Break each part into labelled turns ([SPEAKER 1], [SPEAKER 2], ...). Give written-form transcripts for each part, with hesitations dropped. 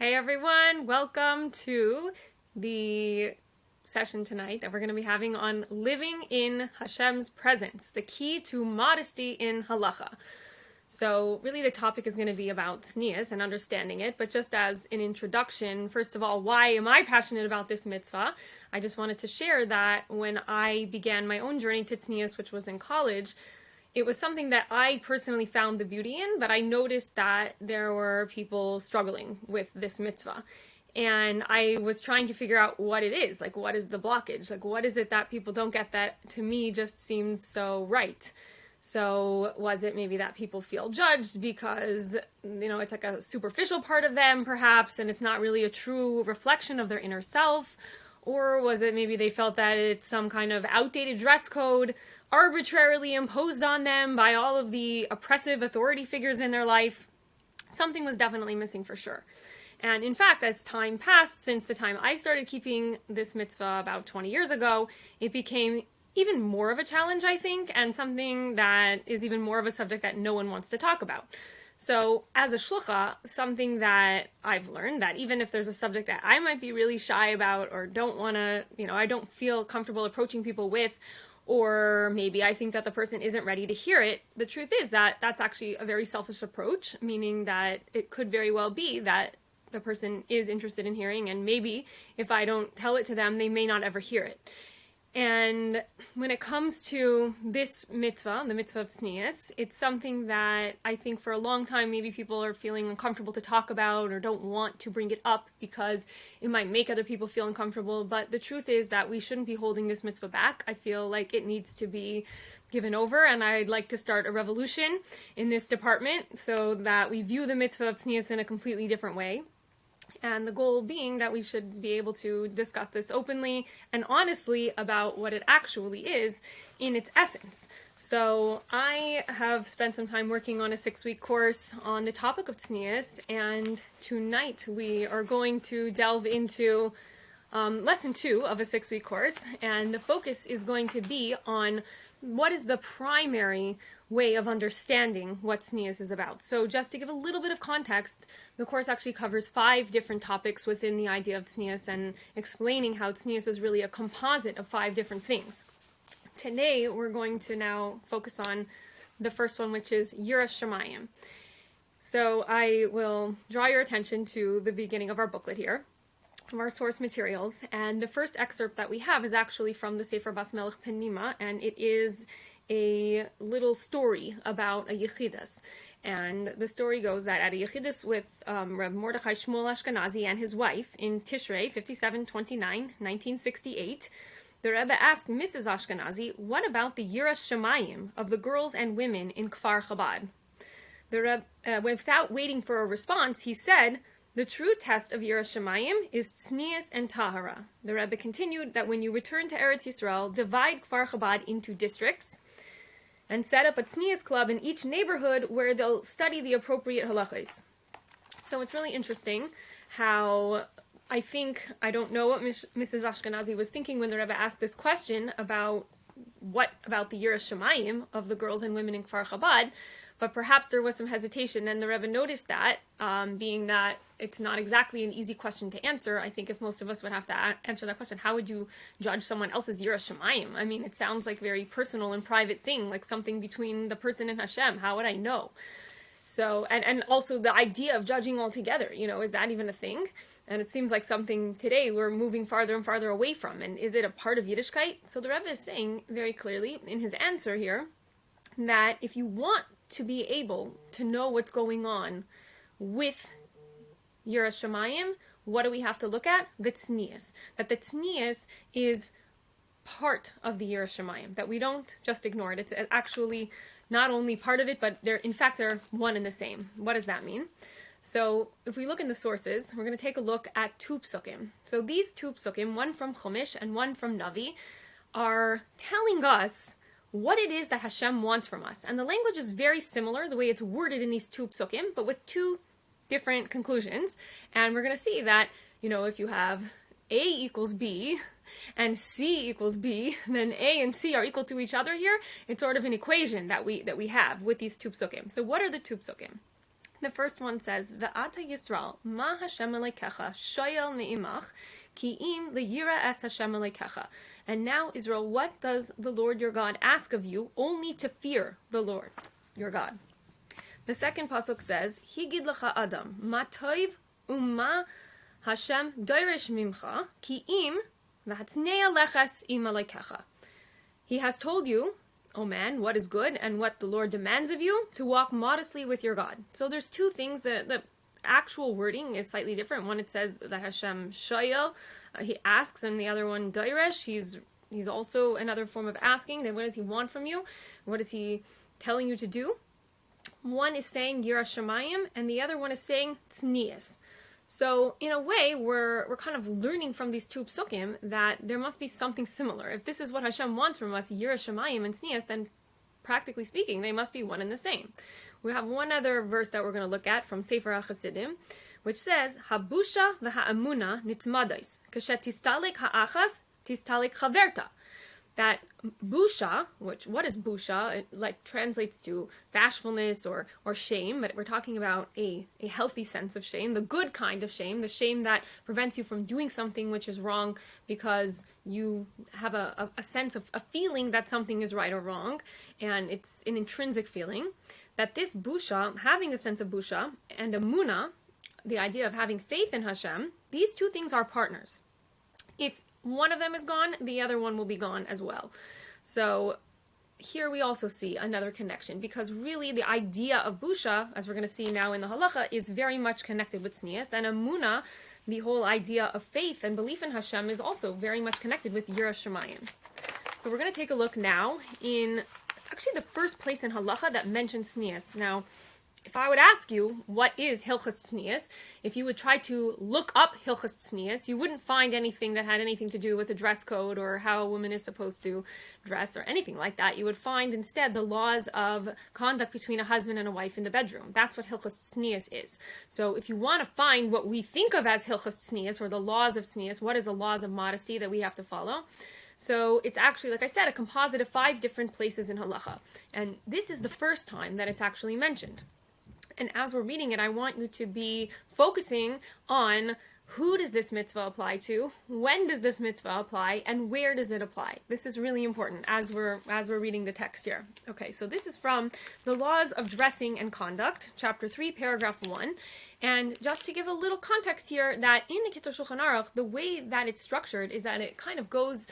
[SPEAKER 1] Hey everyone, welcome to the session tonight that we're going to be having on living in Hashem's presence, the key to modesty in Halacha. So really the topic is going to be about tznius and understanding it, but just as an introduction, first of all, why am I passionate about this mitzvah? I just wanted to share that when I began my own journey to tznius, which was in college, it was something that I personally found the beauty in, but I noticed that there were people struggling with this mitzvah. And I was trying to figure out what it is, like what is the blockage? Like what is it that people don't get that to me just seems so right? So was it maybe that people feel judged because, it's like a superficial part of them perhaps, and it's not really a true reflection of their inner self? Or was it maybe they felt that it's some kind of outdated dress code arbitrarily imposed on them by all of the oppressive authority figures in their life? Something was definitely missing for sure. And in fact, as time passed, since the time I started keeping this mitzvah about 20 years ago, it became even more of a challenge, I think, and something that is even more of a subject that no one wants to talk about. So as a shlucha, something that I've learned that even if there's a subject that I might be really shy about or don't want to, I don't feel comfortable approaching people with, or maybe I think that the person isn't ready to hear it, the truth is that that's actually a very selfish approach, meaning that it could very well be that the person is interested in hearing, and maybe if I don't tell it to them, they may not ever hear it. And when it comes to this mitzvah, the mitzvah of tznius, it's something that I think for a long time maybe people are feeling uncomfortable to talk about or don't want to bring it up because it might make other people feel uncomfortable. But the truth is that we shouldn't be holding this mitzvah back. I feel like it needs to be given over, and I'd like to start a revolution in this department so that we view the mitzvah of tznius in a completely different way. And the goal being that we should be able to discuss this openly and honestly about what it actually is in its essence. So I have spent some time working on a 6-week course on the topic of tznius, and tonight we are going to delve into lesson 2 of a 6-week course, and the focus is going to be on what is the primary way of understanding what tznius is about. So just to give a little bit of context, the course actually covers 5 different topics within the idea of tznius and explaining how tznius is really a composite of 5 different things. Today we're going to now focus on the first one, which is yiras shamayim. So I will draw your attention to the beginning of our booklet here, of our source materials, and the first excerpt that we have is actually from the Sefer Bas Melech Penima, and it is a little story about a yechidus. And the story goes that at a yechidus with Reb Mordechai Shmuel Ashkenazi and his wife in Tishrei 5729, 1968, the Rebbe asked Mrs. Ashkenazi, what about the yiras shamayim of the girls and women in Kfar Chabad? The Rebbe, without waiting for a response, he said, the true test of yiras shamayim is tznius and tahara. The Rebbe continued that when you return to Eretz Yisrael, divide Kfar Chabad into districts and set up a tznius club in each neighborhood where they'll study the appropriate halachos. So it's really interesting how I don't know what Mrs. Ashkenazi was thinking when the Rebbe asked this question about what about the yiras shamayim of the girls and women in Kfar Chabad, but perhaps there was some hesitation, and the Rebbe noticed that, being that it's not exactly an easy question to answer. I think if most of us would have to answer that question, how would you judge someone else's yiras shamayim? I mean, it sounds like a very personal and private thing, like something between the person and Hashem. How would I know? So, and also the idea of judging altogether, is that even a thing? And it seems like something today we're moving farther and farther away from. And is it a part of Yiddishkeit? So the Rebbe is saying very clearly in his answer here that if you want to be able to know what's going on with yiras shamayim, what do we have to look at? The tznius. That the tznius is part of the yiras shamayim, that we don't just ignore it. It's actually not only part of it, but they're one and the same. What does that mean? So if we look in the sources, we're going to take a look at 2 psukim. So these 2 psukim, one from Chumash and one from Navi, are telling us what it is that Hashem wants from us. And the language is very similar, the way it's worded in these 2 psukim, but with 2 different conclusions. And we're going to see that, if you have A equals B and C equals B, then A and C are equal to each other here. It's sort of an equation that we have with these 2 psukim. So what are the 2 psukim? The first one says, Ve'ata Yisrael, ma Hashem Elokecha, shoyel me'imach, ki im leyira es Hashem Elokecha. And now, Israel, what does the Lord your God ask of you? Only to fear the Lord your God. The second pasuk says, Higid lecha Adam, ma toiv umma Hashem doirish mimcha, ki im v'hatznea leches im Elokecha. He has told you, O man, what is good and what the Lord demands of you, to walk modestly with your God. So there's two things. The actual wording is slightly different. One, it says that Hashem shoyel, he asks, and the other one, doiresh, he's also another form of asking. Then what does he want from you? What is he telling you to do? One is saying yiras shamayim, and the other one is saying tznius. So in a way, we're kind of learning from these two psukim that there must be something similar. If this is what Hashem wants from us, yiras shamayim and tznius, then practically speaking, they must be one and the same. We have one other verse that we're going to look at from Sefer HaChasidim, which says, Habusha v'ha'amuna nitzmadais, kashet tistalik ha'achas, tistalik chaverta. That busha, what is busha? It like translates to bashfulness or shame, but we're talking about a healthy sense of shame, the good kind of shame, the shame that prevents you from doing something which is wrong because you have a sense of a feeling that something is right or wrong, and it's an intrinsic feeling. That this busha, having a sense of busha, and amuna, the idea of having faith in Hashem, these two things are partners. If one of them is gone, the other one will be gone as well. So here we also see another connection, because really the idea of busha, as we're going to see now in the halacha, is very much connected with tznius, and amuna, the whole idea of faith and belief in Hashem, is also very much connected with yiras shamayim. So we're going to take a look now in actually the first place in halacha that mentions tznius. Now, if I would ask you, what is Hilchas tznius, if you would try to look up Hilchas tznius, you wouldn't find anything that had anything to do with a dress code or how a woman is supposed to dress or anything like that. You would find instead the laws of conduct between a husband and a wife in the bedroom. That's what Hilchas tznius is. So if you want to find what we think of as Hilchas tznius, or the laws of tznius, what is the laws of modesty that we have to follow? So it's actually, like I said, a composite of 5 different places in halacha. And this is the first time that it's actually mentioned. And as we're reading it, I want you to be focusing on who does this mitzvah apply to, when does this mitzvah apply, and where does it apply. This is really important as we're reading the text here. Okay, so this is from the Laws of Dressing and Conduct, chapter 3, paragraph 1. And just to give a little context here, that in the Shluchan Aruch, the way that it's structured is that it kind of goes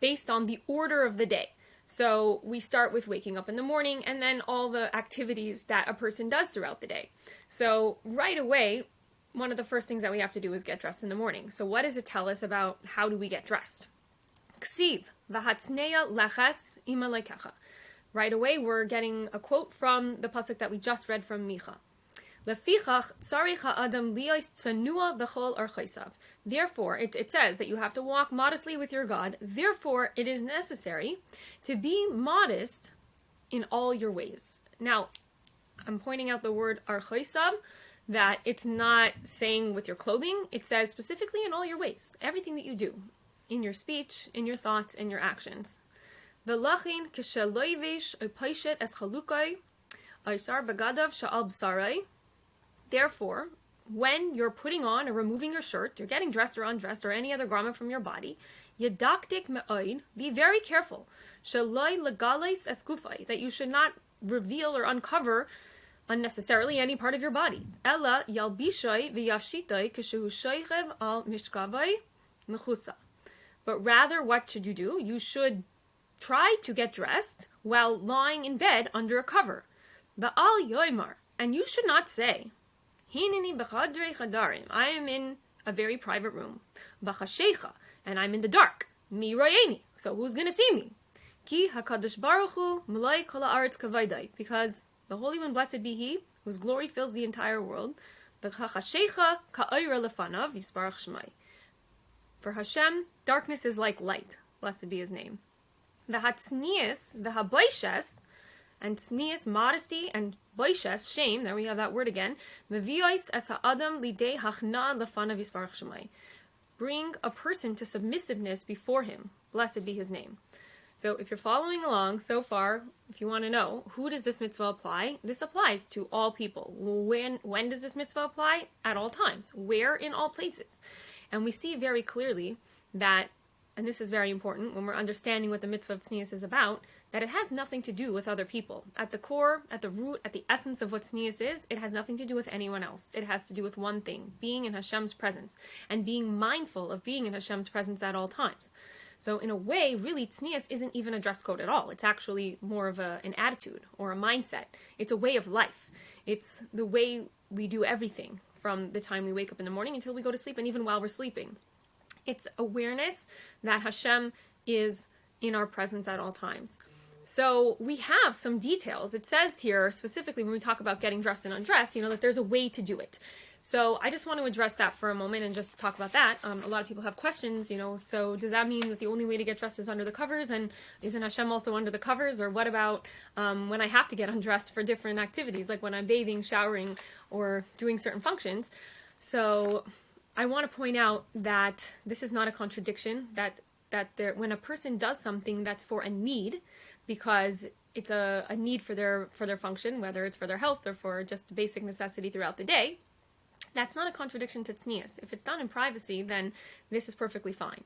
[SPEAKER 1] based on the order of the day. So we start with waking up in the morning and then all the activities that a person does throughout the day. So right away, one of the first things that we have to do is get dressed in the morning. So what does it tell us about how do we get dressed? Ksiv, v'hatznea leches im Elokecha. Right away, we're getting a quote from the pasuk that we just read from Micha. Lefichach tzarich ha'adam liyos tzanua b'chol orchosav. Therefore, it says that you have to walk modestly with your God. Therefore, it is necessary to be modest in all your ways. Now, I'm pointing out the word orchosav, that it's not saying with your clothing. It says specifically in all your ways. Everything that you do, in your speech, in your thoughts, in your actions. V'lachin k'sheloivish oipaishet es chalukai oisar bagadav sha'al b'sarai. Therefore, when you're putting on or removing your shirt, you're getting dressed or undressed or any other garment from your body, yedaktik me'oid, be very careful, shaloi legales eskufai, that you should not reveal or uncover unnecessarily any part of your body. Ella yalbishoi v'yavshitoi kishehu shoichev al mishkavai mechusa. But rather, what should you do? You should try to get dressed while lying in bed under a cover. Ba'al yoimar, and you should not say, Hinini b'chadrei chadarim, I am in a very private room. B'chashecha, and I'm in the dark. Mi royeni, so who's going to see me? Ki hakadosh baruch hu m'loi kol haaretz kavaydai, because the Holy One, blessed be He, whose glory fills the entire world. B'chashecha ka'oira lefanav yisbarach shmai. For Hashem, darkness is like light. Blessed be His name. V'hatznius v'haboishes, and tznius, modesty, and boishes, shame, there we have that word again, mevios es ha'adam lidei hachna lefanav yisbarach shmai. Bring a person to submissiveness before Him. Blessed be His name. So if you're following along so far, if you want to know, who does this mitzvah apply? This applies to all people. When does this mitzvah apply? At all times. Where? In all places. And we see very clearly that, and this is very important when we're understanding what the mitzvah of tznius is about, that it has nothing to do with other people. At the core, at the root, at the essence of what tznius is, it has nothing to do with anyone else. It has to do with one thing, being in Hashem's presence, and being mindful of being in Hashem's presence at all times. So in a way, really, tznius isn't even a dress code at all. It's actually more of an attitude or a mindset. It's a way of life. It's the way we do everything from the time we wake up in the morning until we go to sleep, and even while we're sleeping. It's awareness that Hashem is in our presence at all times. So we have some details. It says here, specifically when we talk about getting dressed and undressed, that there's a way to do it. So I just want to address that for a moment and just talk about that. A lot of people have questions, so does that mean that the only way to get dressed is under the covers? And isn't Hashem also under the covers? Or what about when I have to get undressed for different activities, like when I'm bathing, showering, or doing certain functions? So I want to point out that this is not a contradiction, that when a person does something that's for a need, because it's a need for their function, whether it's for their health or for just basic necessity throughout the day, that's not a contradiction to tznius. If it's done in privacy, then this is perfectly fine.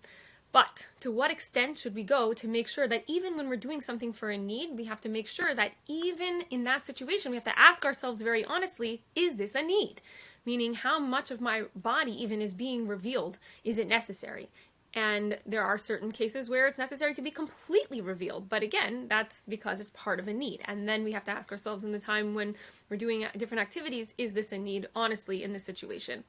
[SPEAKER 1] But to what extent should we go to make sure that even when we're doing something for a need, we have to make sure that even in that situation, we have to ask ourselves very honestly, is this a need? Meaning, how much of my body even is being revealed? Is it necessary? And there are certain cases where it's necessary to be completely revealed. But again, that's because it's part of a need. And then we have to ask ourselves in the time when we're doing different activities, is this a need, honestly, in this situation?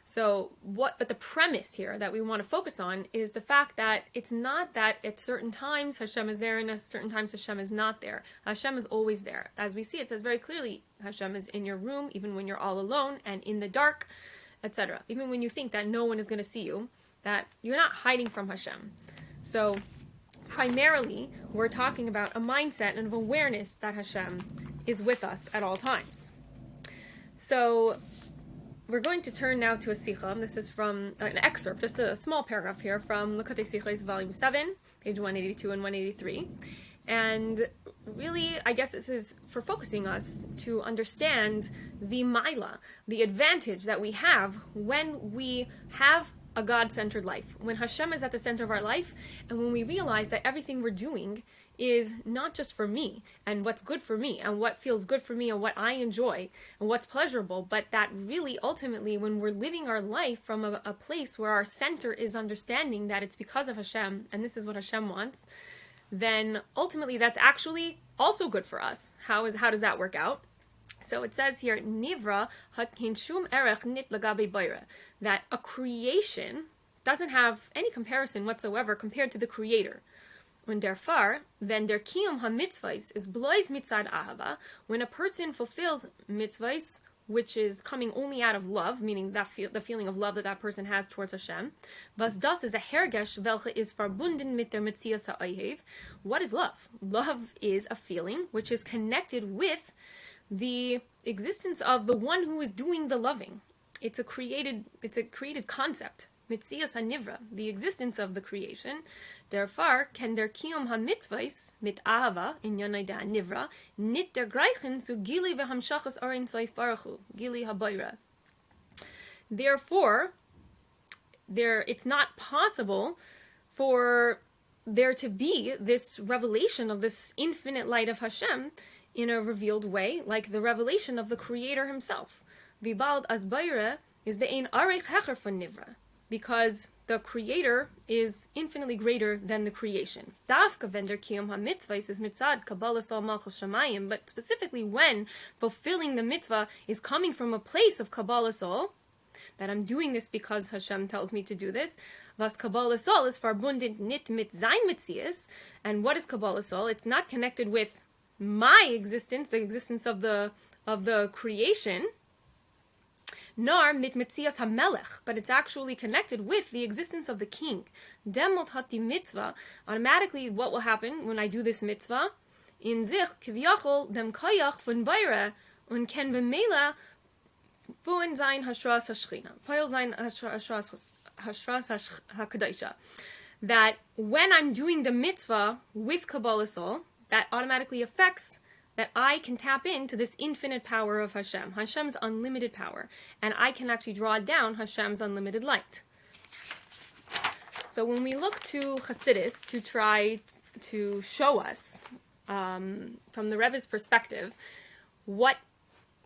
[SPEAKER 1] So but the premise here that we want to focus on is the fact that it's not that at certain times Hashem is there and at certain times Hashem is not there. Hashem is always there. As we see, it says very clearly, Hashem is in your room, even when you're all alone and in the dark, etc. Even when you think that no one is going to see you, that you're not hiding from Hashem. So primarily, we're talking about a mindset and of awareness that Hashem is with us at all times. So we're going to turn now to a sicha. This is from an excerpt, just a small paragraph here from Lekutei Sichos, volume 7, page 182 and 183. And really, I guess this is for focusing us to understand the maila, the advantage that we have when we have a God-centered life, when Hashem is at the center of our life, and when we realize that everything we're doing is not just for me, and what's good for me, and what feels good for me, and what I enjoy, and what's pleasurable, but that really, ultimately, when we're living our life from a place where our center is understanding that it's because of Hashem, and this is what Hashem wants, then ultimately that's actually also good for us. How does that work out? So it says here, Nivra hatkin shum erech nit lagabe bayra, that a creation doesn't have any comparison whatsoever compared to the Creator. Und derfar, wenn der kiyum ha-mitzvahs is blois mitzad ahava, when a person fulfills mitzvahs, which is coming only out of love, meaning the feeling of love that person has towards Hashem, was das is a hergesh welche is verbunden mit der Metzias ha'ohev. What is love? Love is a feeling which is connected with the existence of the one who is doing the loving. It's a created concept. Metzias hanivra, the existence of the creation. Therefore, can der kiyum ha-mitzvahs mit ahava in yonai da nivra nit der greichen zu gili v'hamshachas orin soif baruchu gili habayra. Therefore, it's not possible for there to be this revelation of this infinite light of Hashem in a revealed way, like the revelation of the Creator Himself. Vibald as bayra is be'ein arech hecher von nivra, because the Creator is infinitely greater than the creation. Dafka vender kiyum ha-mitzvahs is mitzad kabbalah sol malchus shamayim, but specifically when fulfilling the mitzvah is coming from a place of kabbalah sol, that I'm doing this because Hashem tells me to do this. Was kabbalah sol is verbunden nit mit sein Metzias, and what is kabbalah sol? It's not connected with my existence, the existence of the creation, nor mit Metzias HaMelech, but it's actually connected with the existence of the king. Demot hati mitzvah, automatically what will happen when I do this mitzvah? In sich kiviyachol dem koyach von Beire und ken b'meila buin sein hashras hashchina. Poil sein hashras hakadoisha. that when I'm doing the mitzvah with Kabbalah Soul, that automatically affects that I can tap into this infinite power of Hashem, Hashem's unlimited power, and I can actually draw down Hashem's unlimited light. So when we look to Hasidus to try to show us, from the Rebbe's perspective, what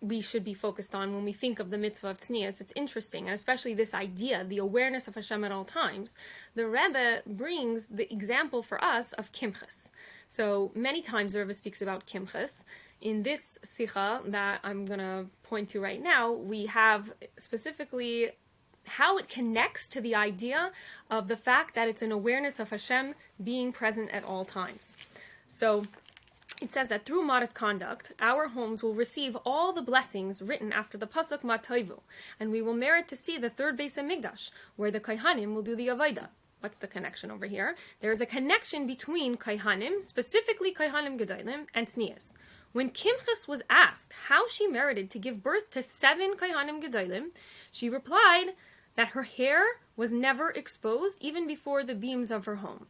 [SPEAKER 1] we should be focused on when we think of the mitzvah of tznius, it's interesting, and especially this idea, the awareness of Hashem at all times. The Rebbe brings the example for us of kimchas. So many times the Rebbe speaks about kimchas. In this sikha that I'm going to point to right now, we have specifically how it connects to the idea of the fact that it's an awareness of Hashem being present at all times. So it says that through modest conduct, our homes will receive all the blessings written after the pasuk Matoivu, and we will merit to see the third Beis HaMikdash, where the Kohanim will do the Avodah. What's the connection over here? There is a connection between Kohanim, specifically Kohanim Gedolim, and tznius. When Kimchas was asked how she merited to give birth to 7 Kohanim Gedolim, she replied that her hair was never exposed even before the beams of her home.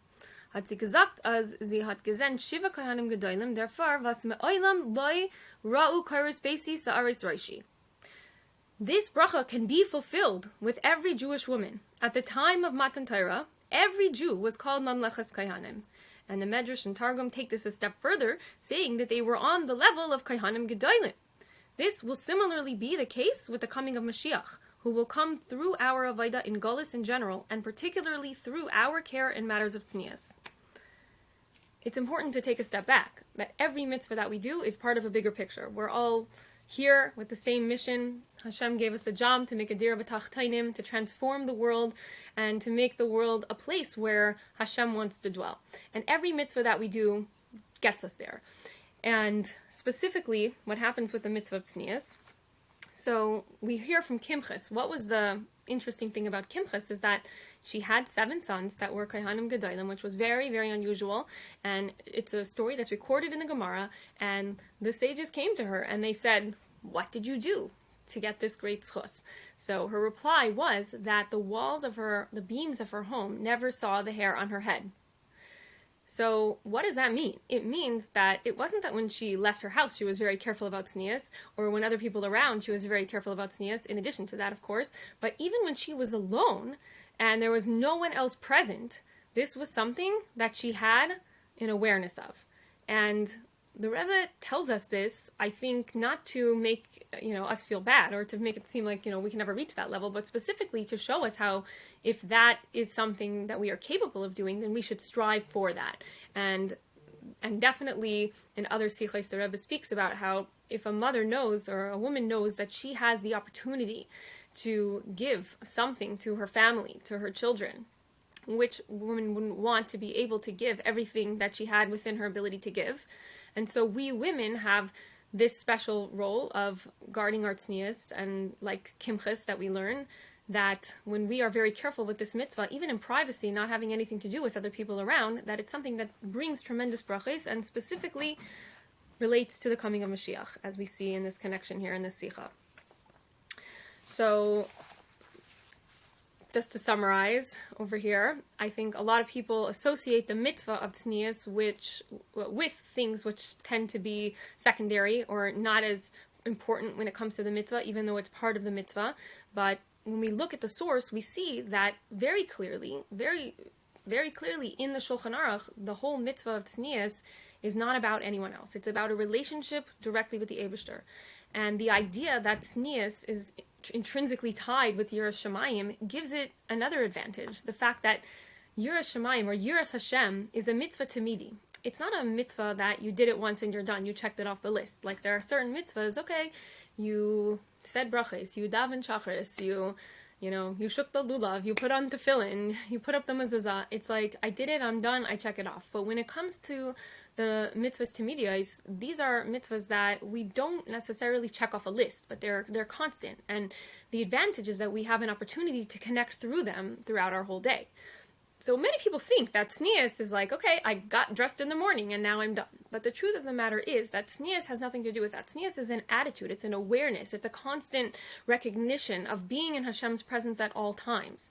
[SPEAKER 1] Hat sie gesagt, als sie hat gesehen Shiva Kohanim Gedolim, therefore was me'olam loy ra'u kairos beisi sa'aris roishi. This bracha can be fulfilled with every Jewish woman. At the time of Matan Torah, every Jew was called Mamlechas Kohanim. And the Medrash and Targum take this a step further, saying that they were on the level of Kohanim Gedolim. This will similarly be the case with the coming of Mashiach, who will come through our Avodah in Golus in general, and particularly through our care in matters of tznius. It's important to take a step back, that every mitzvah that we do is part of a bigger picture. We're all here with the same mission. Hashem gave us a job to make a dir b'tachtainim, to transform the world, and to make the world a place where Hashem wants to dwell. And every mitzvah that we do gets us there. And specifically, what happens with the mitzvah of tznius. So we hear from Kimchas. What was the interesting thing about Kimchas is that she had 7 sons that were Kohanim Gedolim, which was very, very unusual. And it's a story that's recorded in the Gemara. And the sages came to her and they said, "What did you do to get this great zchus?" So her reply was that the beams of her home never saw the hair on her head. So what does that mean? It means that it wasn't that when she left her house she was very careful about tznius, or when other people around she was very careful about tznius, in addition to that, of course, but even when she was alone and there was no one else present, this was something that she had an awareness of. And the Rebbe tells us this, I think, not to make us feel bad or to make it seem like we can never reach that level, but specifically to show us how, if that is something that we are capable of doing, then we should strive for that. And definitely in other sichos, the Rebbe speaks about how if a mother knows or a woman knows that she has the opportunity to give something to her family, to her children, which woman wouldn't want to be able to give everything that she had within her ability to give? And so we women have this special role of guarding our tznius, and like kimchas that we learn, that when we are very careful with this mitzvah, even in privacy, not having anything to do with other people around, that it's something that brings tremendous brachos and specifically relates to the coming of Mashiach, as we see in this connection here in this sikha. So just to summarize over here, I think a lot of people associate the mitzvah of tznius with things which tend to be secondary or not as important when it comes to the mitzvah, even though it's part of the mitzvah. But when we look at the source, we see that very clearly, very, very clearly in the Shluchan Aruch, the whole mitzvah of tznius is not about anyone else. It's about a relationship directly with the Eibishter. And the idea that tznius is intrinsically tied with Yiras Shamayim gives it another advantage. The fact that Yiras Shamayim or Yiras Hashem is a mitzvah tamidi. It's not a mitzvah that you did it once and you're done. You checked it off the list. Like there are certain mitzvahs, okay, you said brachos, you daven shacharis, you shook the lulav, you put on tefillin, you put up the mezuzah. It's like, I did it, I'm done, I check it off. But when it comes to the mitzvahs tamidiyos, these are mitzvahs that we don't necessarily check off a list, but they're constant. And the advantage is that we have an opportunity to connect through them throughout our whole day. So many people think that tznius is like, okay, I got dressed in the morning and now I'm done. But the truth of the matter is that tznius has nothing to do with that. Tznius is an attitude, it's an awareness, it's a constant recognition of being in Hashem's presence at all times.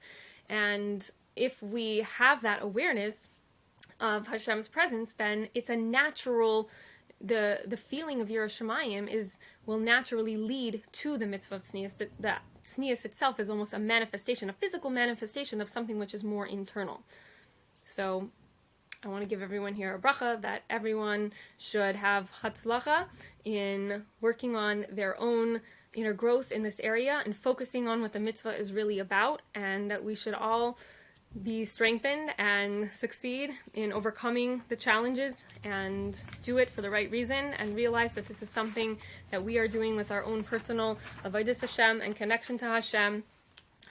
[SPEAKER 1] And if we have that awareness of Hashem's presence, then it's a natural, the feeling of Yiras Shamayim will naturally lead to the mitzvah of tznius. The tznius itself is almost a manifestation, a physical manifestation of something which is more internal. So I want to give everyone here a bracha that everyone should have hatzlacha in working on their own inner growth in this area and focusing on what the mitzvah is really about, and that we should all be strengthened and succeed in overcoming the challenges and do it for the right reason, and realize that this is something that we are doing with our own personal avodas Hashem and connection to Hashem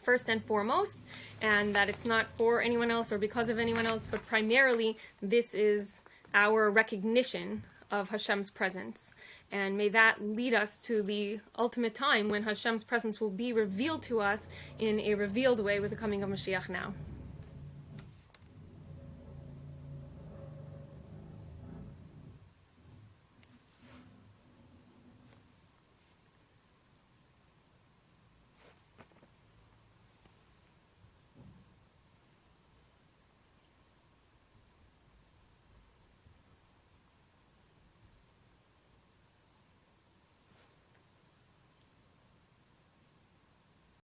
[SPEAKER 1] first and foremost, and that it's not for anyone else or because of anyone else, but primarily this is our recognition of Hashem's presence. And may that lead us to the ultimate time when Hashem's presence will be revealed to us in a revealed way with the coming of Mashiach now.